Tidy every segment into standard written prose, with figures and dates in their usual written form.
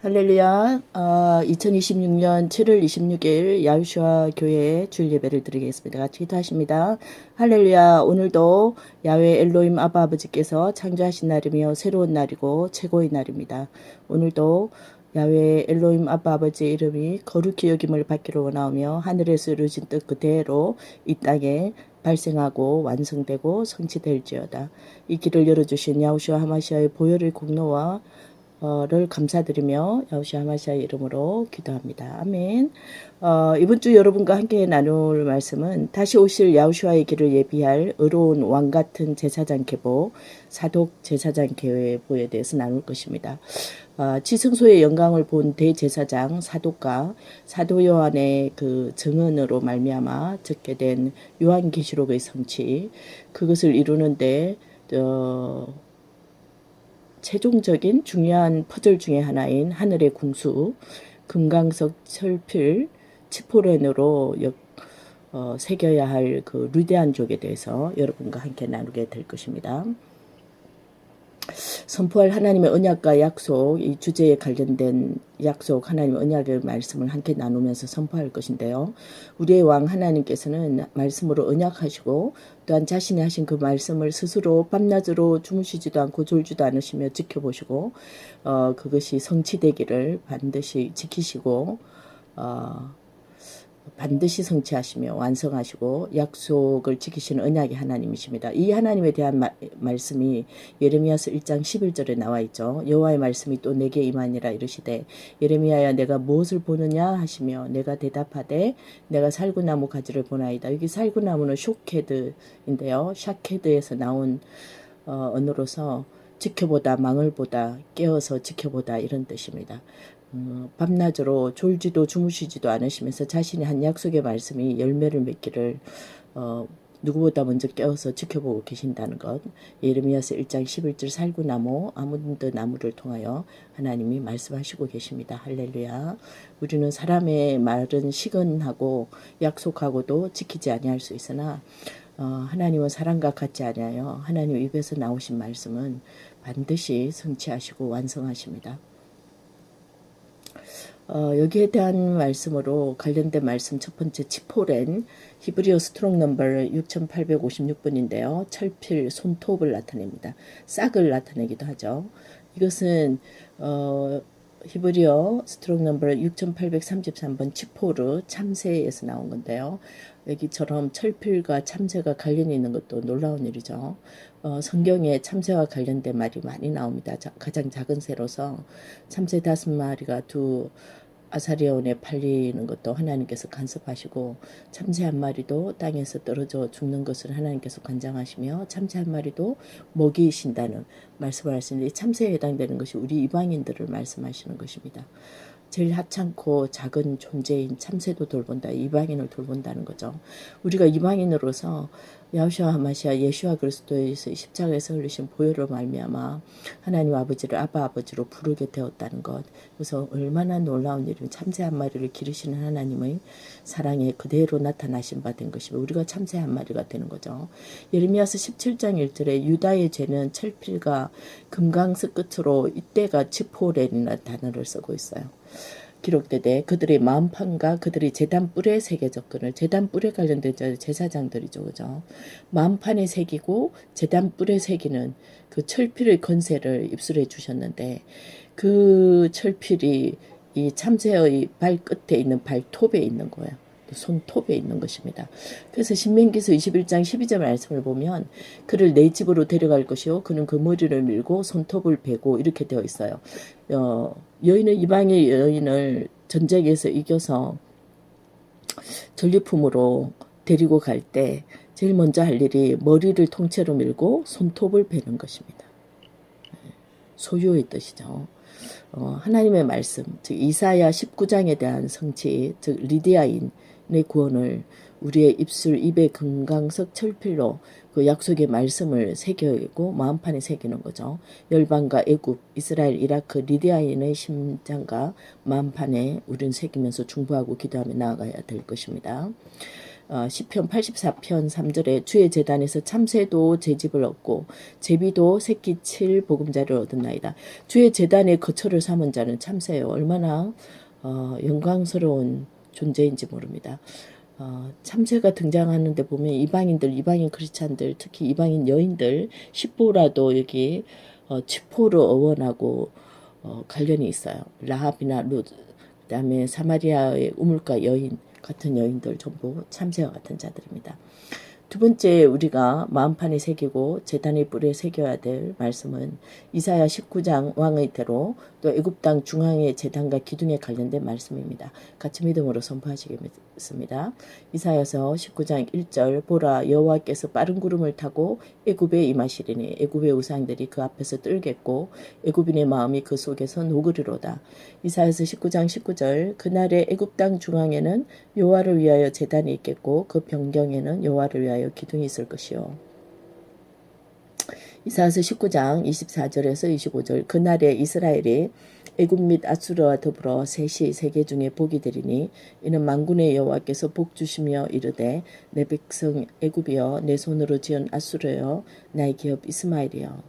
할렐루야. 2026년 7월 26일 야후슈아 교회에 주일 예배를 드리겠습니다. 같이 기도하십니다. 할렐루야. 오늘도 야훼 엘로힘 아바 아버지께서 창조하신 날이며 새로운 날이고 최고의 날입니다. 오늘도 야훼 엘로힘 아바 아버지의 이름이 거룩히 여김을 받기를 원하오며 하늘에서 이루어진 뜻 그대로 이 땅에 발생하고 완성되고 성취될지어다. 이 길을 열어주신 야후슈아 하마시아의 보혈의 공로와 를 감사드리며 야후슈아 하마시아의 이름으로 기도합니다. 아멘. 이번 주 여러분과 함께 나눌 말씀은 다시 오실 야후슈아의 길을 예비할 의로운 왕 같은 제사장 계보, 사독 제사장 계보에 대해서 나눌 것입니다. 지성소의 영광을 본 대제사장 사독과 사도 요한의 그 증언으로 말미암아 적게 된 요한계시록의 성취, 그것을 이루는데 최종적인 중요한 퍼즐 중의 하나인 하늘의 궁수, 금강석 철필, 치포렌으로 새겨야 할 그 루데안 족에 대해서 여러분과 함께 나누게 될 것입니다. 선포할 하나님의 언약과 약속, 이 주제에 관련된 약속, 하나님의 언약의 말씀을 함께 나누면서 선포할 것인데요. 우리의 왕 하나님께서는 말씀으로 언약하시고 또한 자신이 하신 그 말씀을 스스로 밤낮으로 주무시지도 않고 졸지도 않으시며 지켜보시고 그것이 성취되기를 반드시 지키시고 반드시 성취하시며 완성하시고 약속을 지키시는 언약의 하나님이십니다. 이 하나님에 대한 말씀이 예레미야서 1장 11절에 나와 있죠. 여호와의 말씀이 또 내게 임하니라 이르시되 예레미야야 내가 무엇을 보느냐 하시며 내가 대답하되 내가 살구나무 가지를 보나이다. 여기 살구나무는 쇼케드인데요. 샤케드에서 나온 언어로서 지켜보다, 망을 보다, 깨어서 지켜보다 이런 뜻입니다. 밤낮으로 졸지도 주무시지도 않으시면서 자신이 한 약속의 말씀이 열매를 맺기를 누구보다 먼저 깨어서 지켜보고 계신다는 것. 예레미야서 1장 11절 살구나무 아몬드 나무를 통하여 하나님이 말씀하시고 계십니다. 할렐루야. 우리는 사람의 말은 시건하고 약속하고도 지키지 아니할 수 있으나 하나님은 사람과 같지 아니하여 하나님 입에서 나오신 말씀은 반드시 성취하시고 완성하십니다. 여기에 대한 말씀으로 관련된 말씀 첫 번째 치포렌 히브리어 스트롱 넘버 6856번인데요. 철필 손톱을 나타냅니다. 싹을 나타내기도 하죠. 이것은 히브리어 스트롱 넘버 6833번 치포르 참새에서 나온 건데요. 여기처럼 철필과 참새가 관련이 있는 것도 놀라운 일이죠. 성경에 참새와 관련된 말이 많이 나옵니다. 가장 작은 새로서 참새 5마리가 두 아사리온에 팔리는 것도 하나님께서 간섭하시고 참새 한 마리도 땅에서 떨어져 죽는 것을 하나님께서 관장하시며 참새 한 마리도 먹이신다는 말씀을 하시는데 참새에 해당되는 것이 우리 이방인들을 말씀하시는 것입니다. 제일 하찮고 작은 존재인 참새도 돌본다. 이방인을 돌본다는 거죠. 우리가 이방인으로서 야후슈아 하마시아 예수와 그리스도에서 십자가에서 흘리신 보혈로 말미암아 하나님 아버지를 아바 아버지로 부르게 되었다는 것. 그래서 얼마나 놀라운 일이면 참새 한 마리를 기르시는 하나님의 사랑에 그대로 나타나신 바 된 것이고 우리가 참새 한 마리가 되는 거죠. 예레미야서 17장 1절에 유다의 죄는 철필과 금강석 끝으로 이때가 치포렌이라는 단어를 쓰고 있어요. 기록되되 그들의 마음판과 그들의 제단 뿔에 새겨졌거늘. 제단 뿔에 관련된 제사장들이죠. 그죠? 마음판에 새기고 제단 뿔에 새기는 그 철필의 건세를 입술해 주셨는데 그 철필이 이 참새의 발끝에 있는 발톱에 있는 거예요. 손톱에 있는 것입니다. 그래서 신명기서 21장 12절 말씀을 보면 그를 내 집으로 데려갈 것이요 그는 그 머리를 밀고 손톱을 베고 이렇게 되어 있어요. 여인은 이방의 여인을 전쟁에서 이겨서 전리품으로 데리고 갈 때 제일 먼저 할 일이 머리를 통째로 밀고 손톱을 베는 것입니다. 소유의 뜻이죠. 하나님의 말씀, 즉 이사야 19장에 대한 성취, 즉 리디아인의 구원을 우리의 입술, 입의 금강석 철필로 그 약속의 말씀을 새기고 마음판에 새기는 거죠. 열방과 애굽, 이스라엘, 이라크, 리디아인의 심장과 마음판에 우리는 새기면서 중보하고 기도하며 나아가야 될 것입니다. 시편 84편 3절에 주의 제단에서 참새도 제집을 얻고 제비도 새끼 칠 보금자리를 얻었나이다. 주의 제단에 거처를 삼은 자는 참새요. 얼마나 영광스러운 존재인지 모릅니다. 참새가 등장하는데 보면 이방인 크리스찬들, 특히 이방인 여인들 10보라도 여기 치포로 어원하고 관련이 있어요. 라합이나 룻, 그다음에 사마리아의 우물가 여인 같은 여인들 전부 참새와 같은 자들입니다. 두 번째 우리가 마음판에 새기고 제단의 뿔에 새겨야 될 말씀은 이사야 19장 왕의 대로 또 애굽 땅 중앙의 제단과 기둥에 관련된 말씀입니다. 같이 믿음으로 선포하시겠습니다. 이사야서 19장 1절 보라 여호와께서 빠른 구름을 타고 애굽에 임하시리니 애굽의 우상들이 그 앞에서 떨겠고 애굽인의 마음이 그 속에서 녹으리로다. 이사야서 19장 19절 그날의 애굽 땅 중앙에는 여호와를 위하여 제단이 있겠고 그 변경에는 여호와를 위하여 기둥이 있을 것이요. 이사야서 19장 24절에서 25절 그날에 이스라엘이 애굽 및 아수르와 더불어 셋이 세계 중에 복이 되리니 이는 만군의 여호와께서 복 주시며 이르되 내 백성 애굽이여 내 손으로 지은 아수르여 나의 기업 이스마엘이여.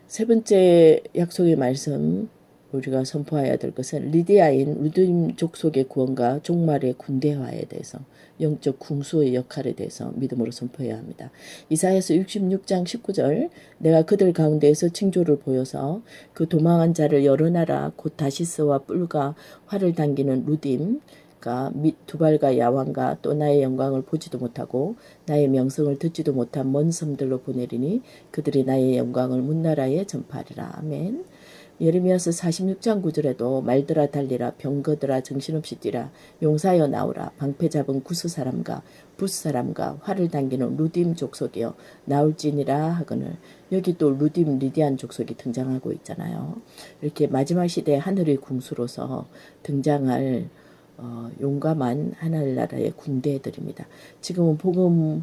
세 번째 약속의 말씀 우리가 선포해야 될 것은 리디아인 루드임 족속의 구원과 종말의 군대화에 대해서 영적 궁수의 역할에 대해서 믿음으로 선포해야 합니다. 이사야서 66장 19절 내가 그들 가운데에서 징조를 보여서 그 도망한 자를 여러 나라 곧 다시스와 뿔과 활을 당기는 루딤 두발과 야왕과 또 나의 영광을 보지도 못하고 나의 명성을 듣지도 못한 먼 섬들로 보내리니 그들이 나의 영광을 문나라에 전파하리라. 아멘. 예레미야서 46장 9절에도 말들아 달리라 병거들아 정신없이 뛰라 용사여 나오라 방패 잡은 구스 사람과 붓 사람과 활을 당기는 루딤 족속이여 나올지니라 하거늘. 여기 또 루딤 리디안 족속이 등장하고 있잖아요. 이렇게 마지막 시대 하늘의 궁수로서 등장할 용감한 하늘나라의 군대들입니다. 지금은 복음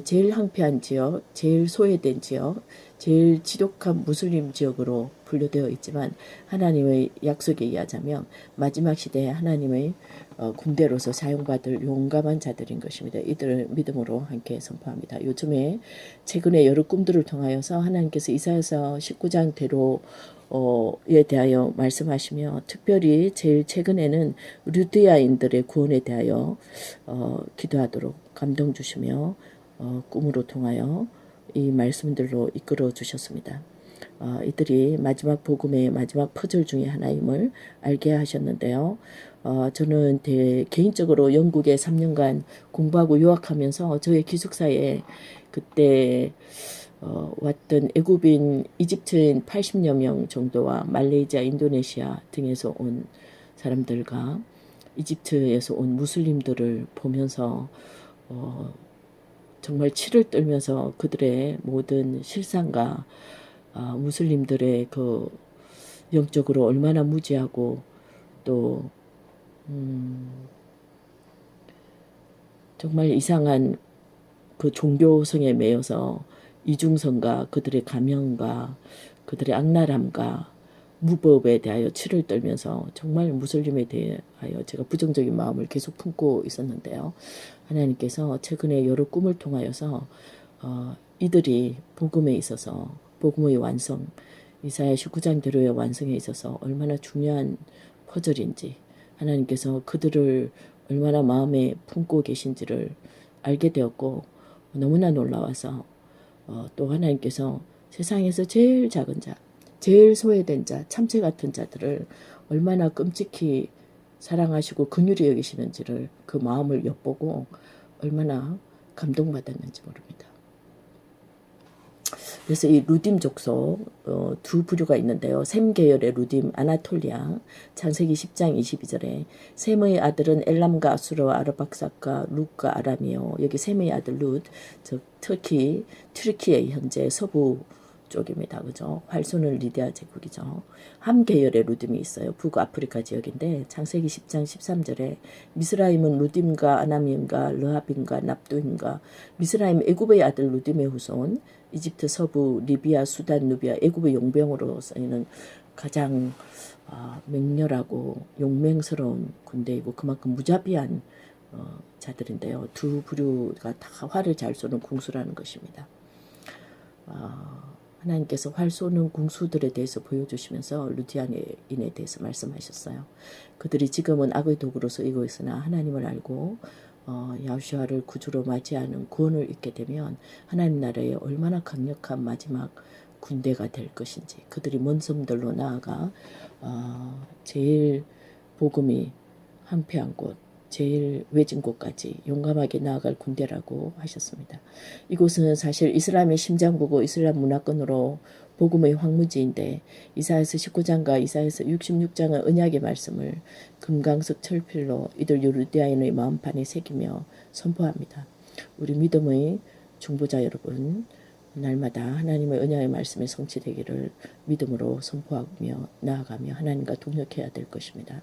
제일 항폐한 지역, 제일 소외된 지역, 제일 지독한 무슬림 지역으로 분류되어 있지만 하나님의 약속에 의하자면 마지막 시대에 하나님의 군대로서 사용받을 용감한 자들인 것입니다. 이들을 믿음으로 함께 선포합니다. 요즘에 최근에 여러 꿈들을 통하여서 하나님께서 이사야서 19장 대로에 대하여 말씀하시며 특별히 제일 최근에는 루디아인들의 구원에 대하여 기도하도록 감동 주시며 꿈으로 통하여 이 말씀들로 이끌어 주셨습니다. 이들이 마지막 복음의 마지막 퍼즐 중에 하나임을 알게 하셨는데요. 저는 개인적으로 영국에 3년간 공부하고 유학하면서 저의 기숙사에 그때 왔던 애굽인 이집트인 80여 명 정도와 말레이시아, 인도네시아 등에서 온 사람들과 이집트에서 온 무슬림들을 보면서 정말 치를 떨면서 그들의 모든 실상과 무슬림들의 그 영적으로 얼마나 무지하고 또 정말 이상한 그 종교성에 매여서 이중성과 그들의 가면과 그들의 악랄함과 무법에 대하여 치를 떨면서 정말 무슬림에 대하여 제가 부정적인 마음을 계속 품고 있었는데요. 하나님께서 최근에 여러 꿈을 통하여서 이들이 복음에 있어서 복음의 완성, 이사야 19장대로의 완성에 있어서 얼마나 중요한 퍼즐인지 하나님께서 그들을 얼마나 마음에 품고 계신지를 알게 되었고 너무나 놀라워서 또 하나님께서 세상에서 제일 작은 자, 제일 소외된 자, 참새 같은 자들을 얼마나 끔찍히 사랑하시고 긍휼히 여기시는지를 그 마음을 엿보고 얼마나 감동받았는지 모릅니다. 그래서 이 루딤 족속 두 부류가 있는데요. 셈 계열의 루딤 아나톨리아 창세기 10장 22절에 셈의 아들은 엘람과 아수르와 아르박삭과 룻과 아람이요. 여기 셈의 아들 룻, 즉 튀르키의 현재 서부 쪽입니다. 그죠? 활쏘는 리디아 제국이죠. 함 계열의 루딤이 있어요. 북아프리카 지역인데 창세기 10장 13절에 미스라임은 루딤과 아나밈과 르하빔과 납두임과 미스라임 애굽의 아들 루딤의 후손 이집트 서부 리비아 수단 누비아 애굽의 용병으로 쓰이는 가장 맹렬하고 용맹스러운 군대이고 그만큼 무자비한 자들인데요. 두 부류가 다 활을 잘 쏘는 궁수라는 것입니다. 하나님께서 활 쏘는 궁수들에 대해서 보여주시면서 루디안인에 대해서 말씀하셨어요. 그들이 지금은 악의 도구로 쓰이고 있으나 하나님을 알고 야후슈아를 구주로 맞이하는 구원을 잊게 되면 하나님 나라에 얼마나 강력한 마지막 군대가 될 것인지, 그들이 먼 섬들로 나아가 제일 복음이 황폐한 곳, 제일 외진 곳까지 용감하게 나아갈 군대라고 하셨습니다. 이곳은 사실 이슬람의 심장부고 이슬람 문화권으로 복음의 황무지인데, 이사야서 19장과 이사야서 66장의 언약의 말씀을 금강석 철필로 이들 유대인의 마음판에 새기며 선포합니다. 우리 믿음의 중보자 여러분, 날마다 하나님의 언약의 말씀이 성취되기를 믿음으로 선포하며 나아가며 하나님과 동역해야 될 것입니다.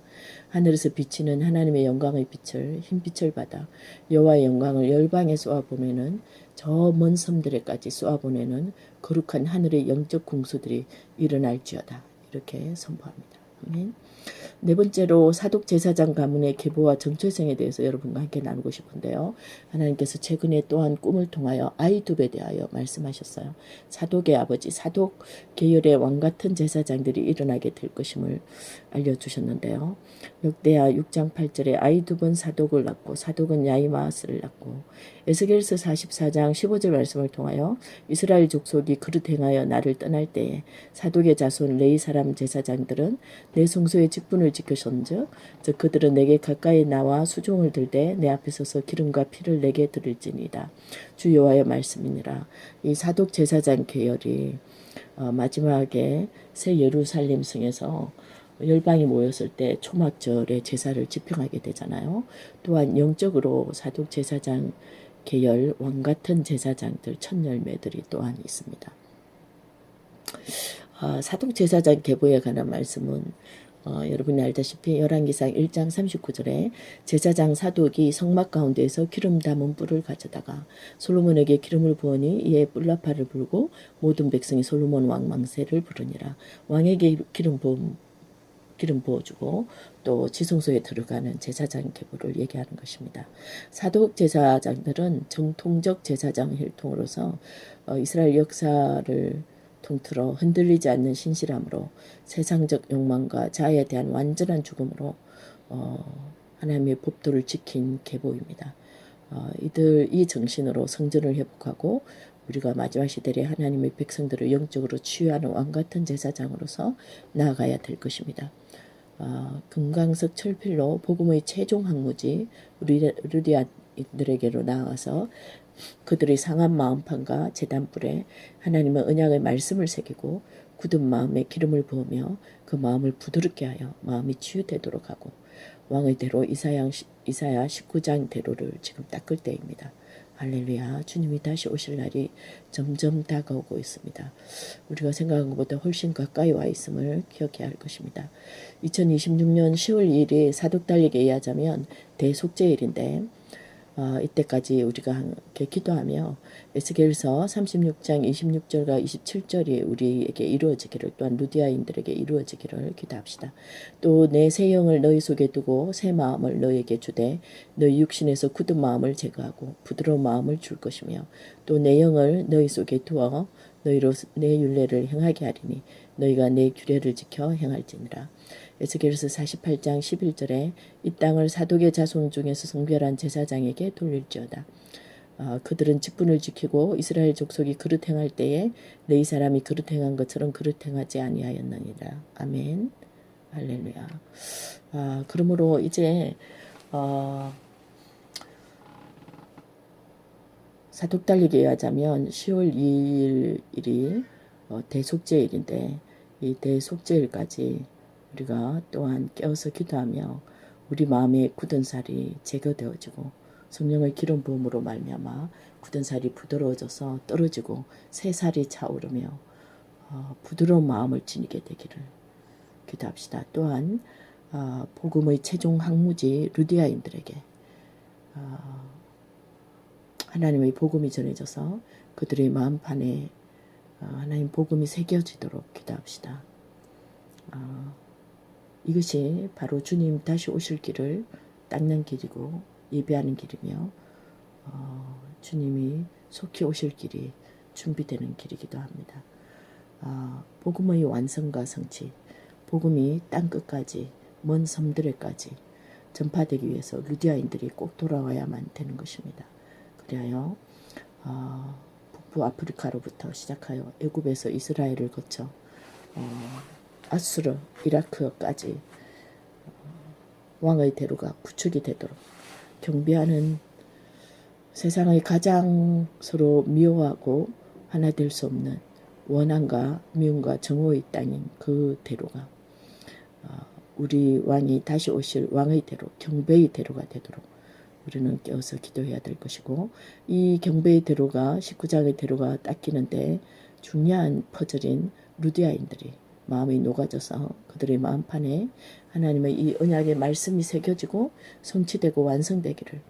하늘에서 비치는 하나님의 영광의 빛을, 흰빛을 받아 여호와의 영광을 열방에 쏘아보내는, 저 먼 섬들에까지 쏘아보내는 거룩한 하늘의 영적 궁수들이 일어날지어다. 이렇게 선포합니다. 아멘. 네 번째로 사독 제사장 가문의 계보와 정체성에 대해서 여러분과 함께 나누고 싶은데요. 하나님께서 최근에 또한 꿈을 통하여 아이둡에 대하여 말씀하셨어요. 사독의 아버지, 사독 계열의 왕같은 제사장들이 일어나게 될 것임을 알려주셨는데요. 역대하 6장 8절에 아이둡은 사독을 낳고 사독은 야이마스를 낳고, 에스겔서 44장 15절 말씀을 통하여 이스라엘 족속이 그릇 행하여 나를 떠날 때에 사독의 자손 레위 사람 제사장들은 내 성소의 직분을 지켰은즉 그들은 내게 가까이 나와 수종을 들되 내 앞에 서서 기름과 피를 내게 드릴지니이다. 주 여호와의 말씀이니라. 이 사독 제사장 계열이 마지막에 새 예루살렘 성에서 열방이 모였을 때 초막절에 제사를 집행하게 되잖아요. 또한 영적으로 사독 제사장 계열 왕같은 제사장들 천열매들이 또한 있습니다. 사독 제사장 계보에 관한 말씀은 여러분이 알다시피 열왕기상 1장 39절에 제사장 사독이 성막 가운데에서 기름 담은 뿔을 가져다가 솔로몬에게 기름을 부으니 이에 뿔나팔을 불고 모든 백성이 솔로몬 왕 망세를 부르니라. 왕에게 기름 부어주고 또 지성소에 들어가는 제사장 계보를 얘기하는 것입니다. 사독 제사장들은 정통적 제사장 혈통으로서 이스라엘 역사를 통틀어 흔들리지 않는 신실함으로 세상적 욕망과 자아에 대한 완전한 죽음으로 하나님의 법도를 지킨 계보입니다. 이 정신으로 성전을 회복하고 우리가 마지막 시대에 하나님의 백성들을 영적으로 치유하는 왕같은 제사장으로서 나아가야 될 것입니다. 금강석 철필로 복음의 최종 항무지 루디아들에게로 나아가서 그들의 상한 마음판과 제단불에 하나님의 언약의 말씀을 새기고 굳은 마음에 기름을 부으며 그 마음을 부드럽게 하여 마음이 치유되도록 하고 왕의 대로 이사야 19장 대로를 지금 닦을 때입니다. 할렐루야. 주님이 다시 오실 날이 점점 다가오고 있습니다. 우리가 생각한 것보다 훨씬 가까이 와 있음을 기억해야 할 것입니다. 2026년 10월 2일이 사독달에게 의하자면 대속죄일인데 이때까지 우리가 함께 기도하며 에스겔서 36장 26절과 27절이 우리에게 이루어지기를, 또한 루디아인들에게 이루어지기를 기도합시다. 또 내 새 영을 너희 속에 두고 새 마음을 너희에게 주되 너희 육신에서 굳은 마음을 제거하고 부드러운 마음을 줄 것이며 또 내 영을 너희 속에 두어 너희로 내 율례를 행하게 하리니 너희가 내 규례를 지켜 행할지니라. 에스겔서 48장 11절에 이 땅을 사독의 자손 중에서 성별한 제사장에게 돌릴지어다. 그들은 직분을 지키고 이스라엘 족속이 그릇 행할 때에 레위 사람이 그릇 행한 것처럼 그릇 행하지 아니하였느니라. 아멘. 할렐루야. 그러므로 이제 사독달리게 의하자면 10월 2일이 대속죄일인데 이 대속죄일까지 우리가 또한 깨어서 기도하며 우리 마음의 굳은 살이 제거되어지고 성령의 기름 부음으로 말미암아 굳은 살이 부드러워져서 떨어지고 새 살이 차오르며 부드러운 마음을 지니게 되기를 기도합시다. 또한 복음의 최종 항무지 루디아인들에게 하나님의 복음이 전해져서 그들의 마음판에 하나님 복음이 새겨지도록 기도합시다. 이것이 바로 주님 다시 오실 길을 닦는 길이고 예배하는 길이며 주님이 속히 오실 길이 준비되는 길이기도 합니다. 복음의 완성과 성취, 복음이 땅끝까지 먼 섬들에까지 전파되기 위해서 루디아인들이 꼭 돌아와야만 되는 것입니다. 그리하여 북부 아프리카로부터 시작하여 애굽에서 이스라엘을 거쳐 아수르, 이라크까지 왕의 대로가 구축이 되도록 경배하는 세상의 가장 서로 미워하고 하나 될 수 없는 원한과 미움과 정오의 땅인 그 대로가 우리 왕이 다시 오실 왕의 대로, 경배의 대로가 되도록 우리는 깨어서 기도해야 될 것이고, 이 경배의 대로가 19장의 대로가 닦이는데 중요한 퍼즐인 루디아인들이 마음이 녹아져서 그들의 마음판에 하나님의 이 언약의 말씀이 새겨지고 성취되고 완성되기를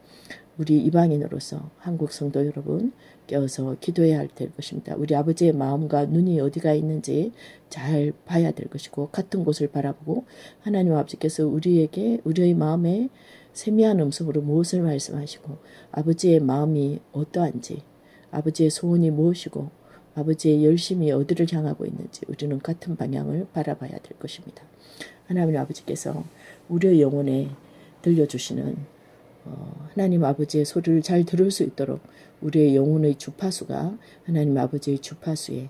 우리 이방인으로서 한국 성도 여러분 깨어서 기도해야 할 것입니다. 우리 아버지의 마음과 눈이 어디가 있는지 잘 봐야 될 것이고, 같은 곳을 바라보고 하나님 아버지께서 우리에게 우리의 마음에 세미한 음성으로 무엇을 말씀하시고 아버지의 마음이 어떠한지, 아버지의 소원이 무엇이고 아버지의 열심이 어디를 향하고 있는지 우리는 같은 방향을 바라봐야 될 것입니다. 하나님 아버지께서 우리의 영혼에 들려주시는 하나님 아버지의 소리를 잘 들을 수 있도록 우리의 영혼의 주파수가 하나님 아버지의 주파수에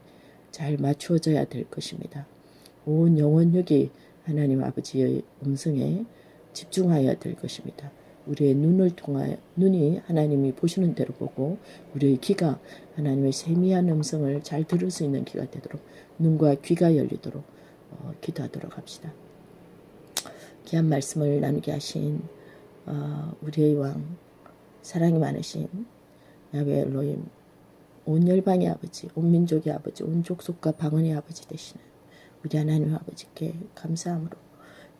잘 맞추어져야 될 것입니다. 온 영혼력이 하나님 아버지의 음성에 집중하여야 될 것입니다. 우리의 눈을 통하여 눈이 하나님이 보시는 대로 보고 우리의 귀가 하나님의 세미한 음성을 잘 들을 수 있는 귀가 되도록 눈과 귀가 열리도록 기도하도록 합시다. 귀한 말씀을 나누게 하신 우리의 왕, 사랑이 많으신 야훼 엘로힘, 온 열방의 아버지, 온 민족의 아버지, 온 족속과 방언의 아버지 되시는 우리 하나님 아버지께 감사함으로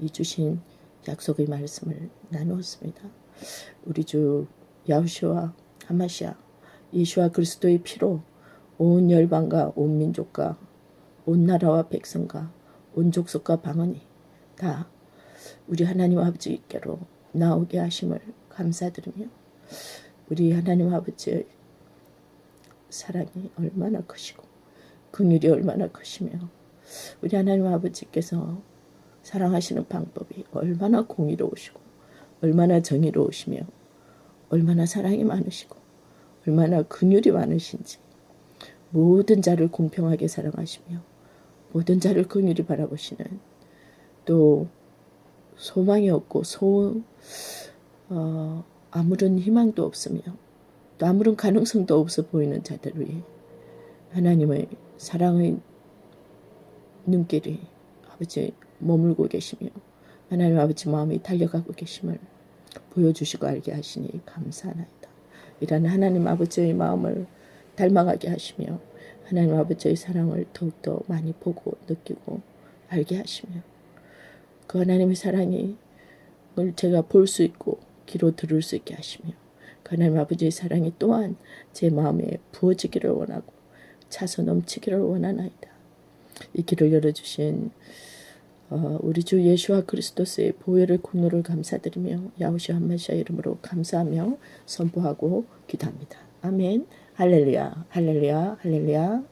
이 주신 약속의 말씀을 나누었습니다. 우리 주 야후슈아 하마시아 예수와 그리스도의 피로 온 열방과 온 민족과 온 나라와 백성과 온 족속과 방언이 다 우리 하나님 아버지께로 나오게 하심을 감사드리며, 우리 하나님 아버지의 사랑이 얼마나 크시고 긍휼이 얼마나 크시며 우리 하나님 아버지께서 사랑하시는 방법이 얼마나 공의로우시고 얼마나 정의로우시며 얼마나 사랑이 많으시고 얼마나 긍휼이 많으신지, 모든 자를 공평하게 사랑하시며 모든 자를 긍휼히 바라보시는, 또 소망이 없고 아무런 희망도 없으며 또 아무런 가능성도 없어 보이는 자들 위해 하나님의 사랑의 눈길이 아버지 머물고 계시며 하나님 아버지 마음이 달려가고 계심을 보여주시고 알게 하시니 감사하나이다. 이런 하나님 아버지의 마음을 닮아가게 하시며 하나님 아버지의 사랑을 더욱더 많이 보고 느끼고 알게 하시며 그 하나님의 사랑을 제가 볼 수 있고 귀로 들을 수 있게 하시며 그 하나님 아버지의 사랑이 또한 제 마음에 부어지기를 원하고 차서 넘치기를 원하나이다. 이 길을 열어주신 우리 주 예수와 그리스도스의 보혈의 공로를 감사드리며 야후슈아 하마시아 이름으로 감사하며 선포하고 기도합니다. 아멘. 할렐루야, 할렐루야, 할렐루야.